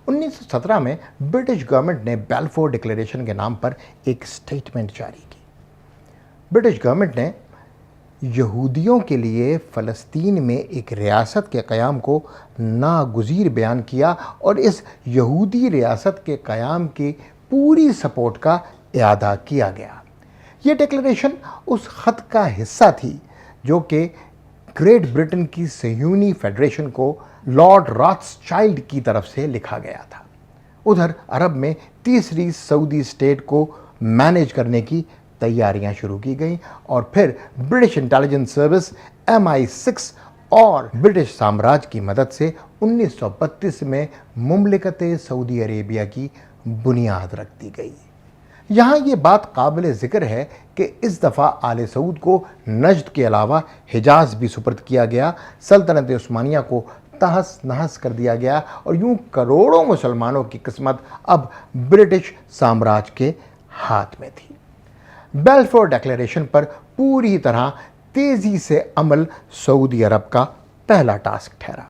1917 में British government ने Balfour declaration के नाम पर एक स्टेटमेंट जारी की। ब्रिटिश गवर्नमेंट ने यहूदियों के लिए फ़लस्तीन में एक रियासत के क़याम को नागुज़ीर बयान किया और इस यहूदी रियासत के क़याम की पूरी सपोर्ट का इआदा किया गया। ये डिक्लेरेशन उस ख़त का हिस्सा थी जो कि ग्रेट ब्रिटेन की सह्यूनी फेडरेशन को लॉर्ड रॉथस्चाइल्ड की तरफ से लिखा गया था। उधर अरब में तीसरी सऊदी स्टेट को मैनेज करने की तैयारियां शुरू की गईं और फिर ब्रिटिश इंटेलिजेंस सर्विस MI6 और ब्रिटिश साम्राज्य की मदद से 1932 में मुमलिकत सऊदी अरेबिया की बुनियाद रख दी गई। यहाँ ये बात काबिल ज़िक्र है कि इस दफ़ा आले सऊद को नजद के अलावा हिजाज भी सुपर्द किया गया, सल्तनत उस्मानिया को तहस नहस कर दिया गया और यूं करोड़ों मुसलमानों की किस्मत अब ब्रिटिश साम्राज्य के हाथ में थी। बेल्फोर डिक्लेरेशन पर पूरी तरह तेज़ी से अमल सऊदी अरब का पहला टास्क ठहरा।